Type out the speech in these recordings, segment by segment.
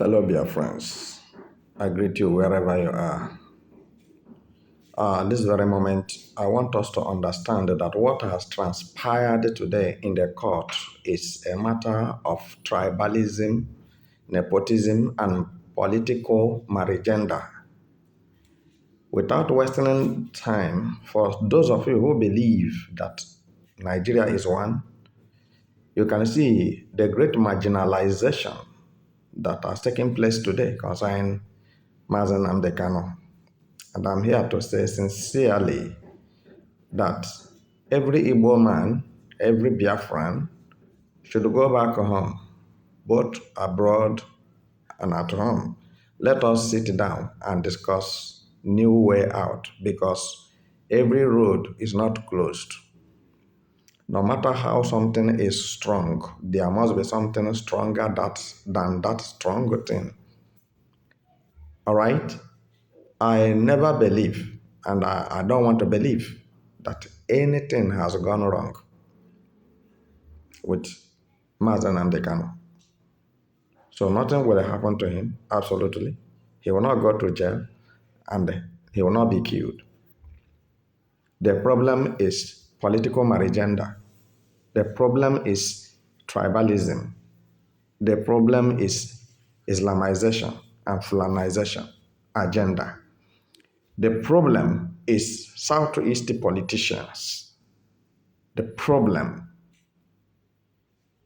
Fellow Biafrans, I greet you wherever you are. This very moment, I want us to understand that what has transpired today in the court is a matter of tribalism, nepotism, and political marigenda. Without wasting time, for those of you who believe that Nigeria is one, you can see the great marginalization that has taken place today concerning Mazi and Kanu. And I'm here to say sincerely that every Igbo man, every Biafran should go back home, both abroad and at home. Let us sit down and discuss new way out because every road is not closed. No matter how something is strong, there must be something stronger than that strong thing. All right? I never believe, and I don't want to believe, that anything has gone wrong with Mazi Nnamdi Kanu. So nothing will happen to him, absolutely. He will not go to jail, and he will not be killed. The problem is political marigenda. The problem is tribalism. The problem is Islamization and Fulanization agenda. The problem is Southeast politicians. The problem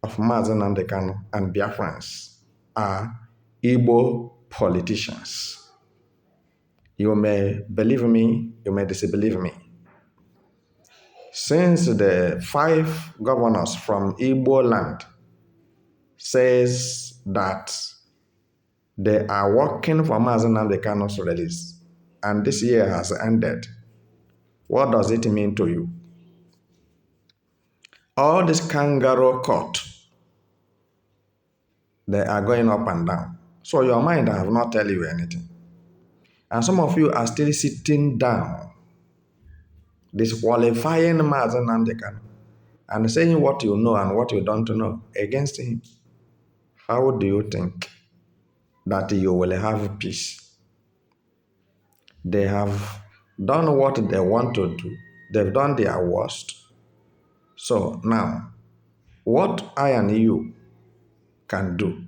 of Mazi Nnamdi Kanu and Biafrans are Igbo politicians. You may believe me, you may disbelieve me. Since the 5 governors from Igbo land says that they are working for Mazi Nnamdi Kanu's release, and this year has ended, what does it mean to you? All this kangaroo court, they are going up and down. So your mind have not tell you anything. And some of you are still sitting down, disqualifying Mazi Nnamdi Kanu and saying what you know and what you don't know against him. How do you think that you will have peace? They have done what they want to do. They've done their worst. So now, what I and you can do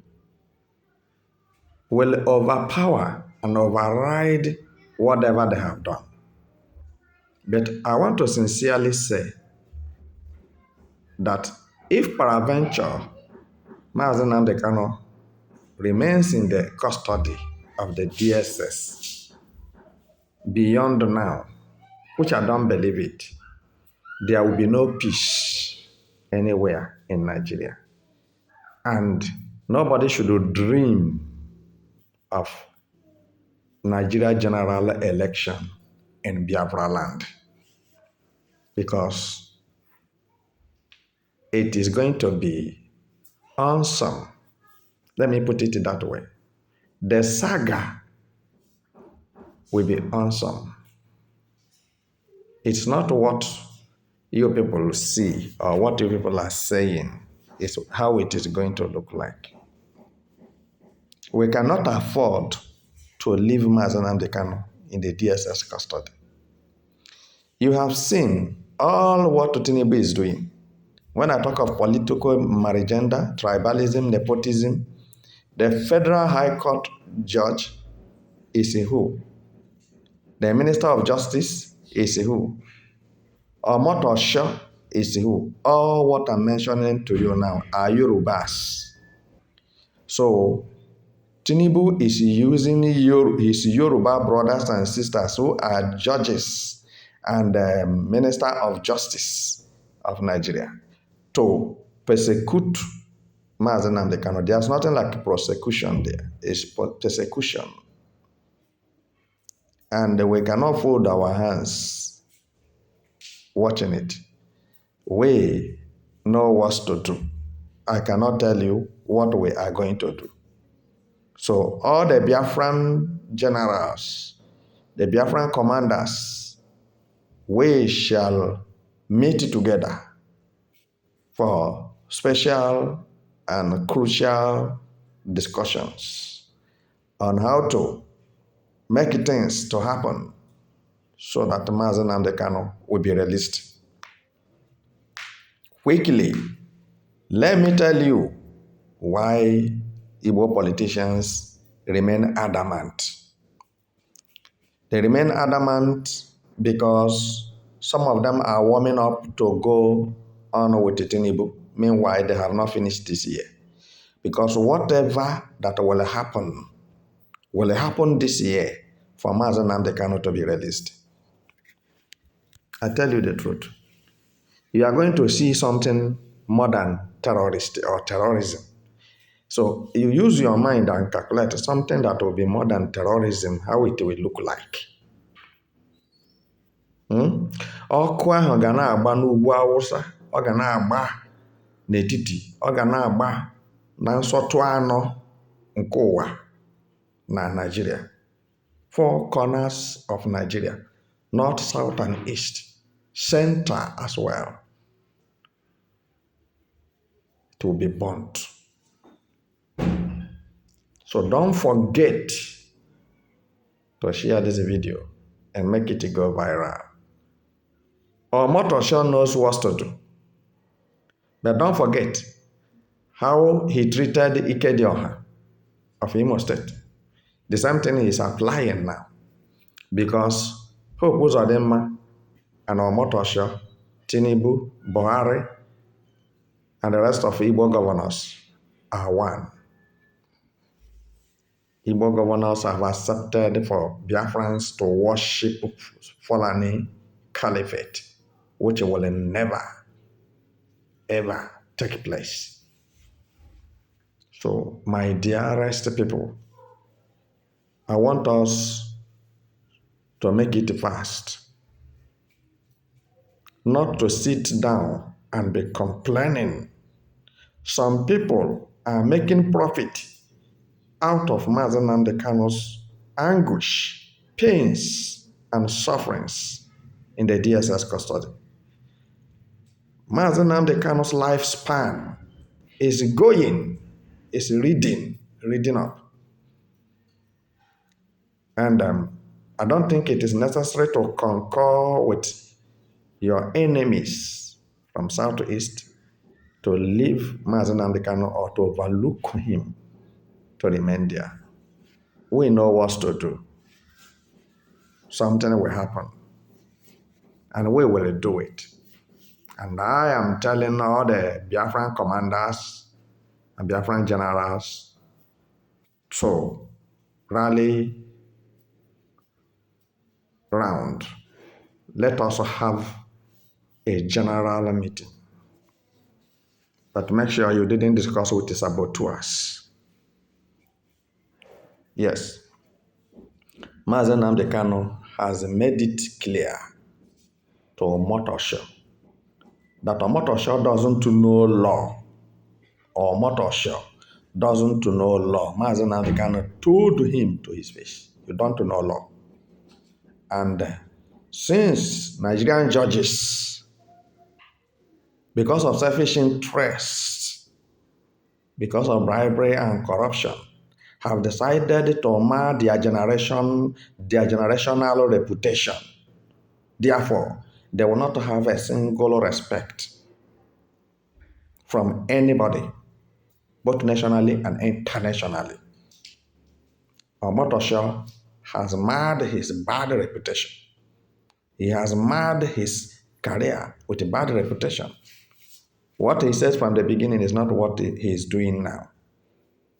will overpower and override whatever they have done. But I want to sincerely say that if peradventure Mazi Nnamdi Kanu remains in the custody of the DSS beyond now, which I don't believe it, there will be no peace anywhere in Nigeria. And nobody should dream of Nigeria general election in Biafra land, because it is going to be awesome. Let me put it that way. The saga will be awesome. It's not what you people see or what you people are saying. It's how it is going to look like. We cannot afford to leave Mazi Nnamdi Kanu in the DSS custody. You have seen all what Tinubu is doing. When I talk of political marigenda, tribalism, nepotism, the Federal High Court judge is who? The Minister of Justice is who? Omotosho is who? All what I'm mentioning to you now are Yorubas. So Tinubu is using his Yoruba brothers and sisters who are judges and Minister of Justice of Nigeria to persecute Mazi Nnamdi Kanu. There's nothing like prosecution there. It's persecution. And we cannot fold our hands watching it. We know what to do. I cannot tell you what we are going to do. So all the Biafran generals, the Biafran commanders, we shall meet together for special and crucial discussions on how to make things to happen so that Mazi Nnamdi Kanu will be released quickly. Let me tell you why Igbo politicians remain adamant. They remain adamant because some of them are warming up to go on with Tinubu. Meanwhile, they have not finished this year. Because whatever that will happen this year for Mazi Nnamdi Kanu to be released. I tell you the truth. You are going to see something more than terrorist or terrorism. So you use your mind and calculate something that will be more than terrorism, how it will look like. Ọkụ ahụ ga na-agba n'ugwu Awụsa, ọ ga na-agba n'etiti, ọ ga na-agba na nsọtụ anọ nke ụwa na Nigeria. 4 corners of Nigeria, north, south, and east, center as well. It will be burnt. So don't forget to share this video and make it go viral. Omotosho knows what to do. But don't forget how he treated Ikedioha of Imo State. The same thing is applying now. Because Hope Uzodinma and Omotosho, Tinubu, Buhari, and the rest of Igbo governors are one. Igbo governors have accepted for Biafrans to worship Fulani Caliphate, which will never, ever take place. So, my dearest people, I want us to make it fast. Not to sit down and be complaining. Some people are making profit out of Mazi Nnamdi Kanu's anguish, pains, and sufferings in the DSS custody. Mazi Nnamdi Kanu's lifespan is reading up. And I don't think it is necessary to concur with your enemies from south to east to leave Mazi Nnamdi Kanu or to overlook him to remain there. We know what to do. Something will happen. And we will do it. And I am telling all the Biafran commanders and Biafran generals to rally round. Let us have a general meeting. But make sure you didn't discuss with the saboteurs. Yes. Mazi Nnamdi Kanu has made it clear to Omotosho that Omotosho doesn't know law. Omotosho doesn't know law. Mazi Nnamdi Kanu told him to his face, you don't know law. And since Nigerian judges, because of selfish interest, because of bribery and corruption, have decided to mar their generational reputation. Therefore, they will not have a single respect from anybody, both nationally and internationally. Omotosho has marred his bad reputation. He has marred his career with a bad reputation. What he says from the beginning is not what he is doing now.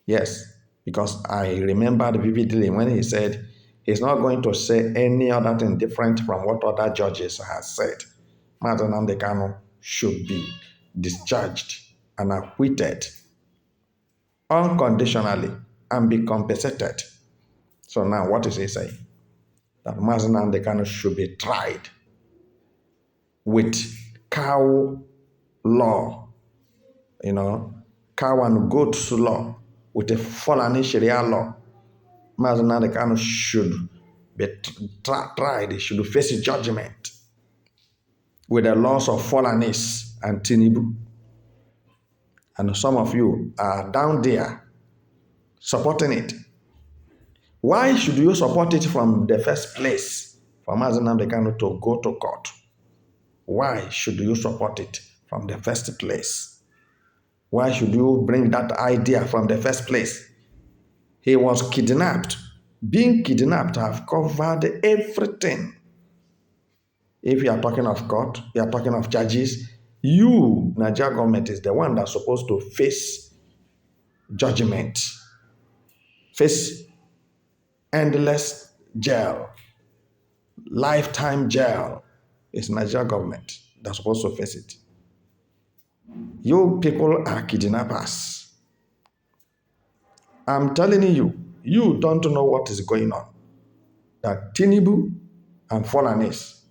Yes, because I remembered vividly when he said he's not going to say any other thing different from what other judges have said. Mazi Nnamdi Kanu should be discharged and acquitted unconditionally and be compensated. So now what is he saying? That Mazi Nnamdi Kanu should be tried with cow law, cow and goats law, with a Fulani Sharia law. Mazi Nnamdi Kanu should be tried, he should face judgment with the laws of Fulanis and Tinubu. And some of you are down there supporting it. Why should you support it from the first place? For Mazi Nnamdi Kanu to go to court. Why should you support it from the first place? Why should you bring that idea from the first place? He was kidnapped. Being kidnapped have covered everything. If you are talking of court, you are talking of charges, you, Nigeria government, is the one that's supposed to face judgment, face endless jail, lifetime jail. It's Nigeria government that's supposed to face it. You people are kidnappers. I'm telling you, you don't know what is going on. That Tinubu and Fulanis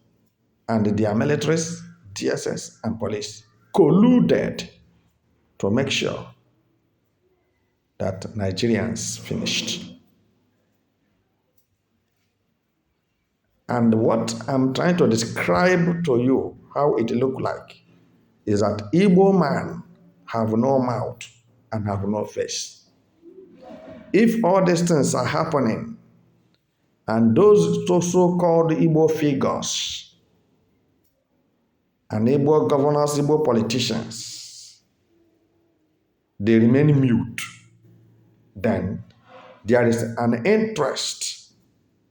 and their militaries, DSS and police colluded to make sure that Nigerians finished. And what I'm trying to describe to you, how it looked like, is that Igbo man have no mouth and have no face. If all these things are happening, and those so-called Igbo figures, and Igbo governors, Igbo politicians, they remain mute, then there is an interest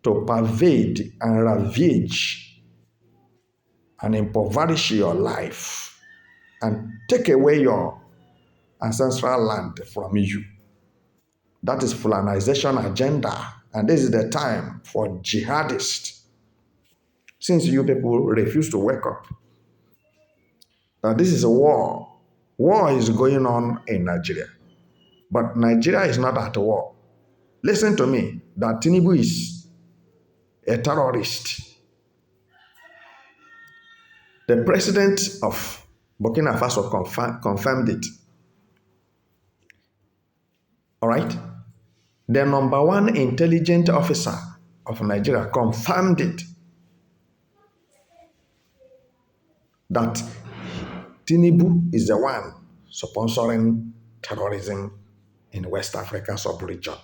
to pervade and ravage and impoverish your life and take away your ancestral land from you. That is Fulanization agenda, and this is the time for jihadists. Since you people refuse to wake up, now this is a war. War is going on in Nigeria, but Nigeria is not at war. Listen to me, that Tinubu is a terrorist. The president of Burkina Faso confirmed it. All right? The number one intelligence officer of Nigeria confirmed it, that Tinubu is the one sponsoring terrorism in West Africa sub-region.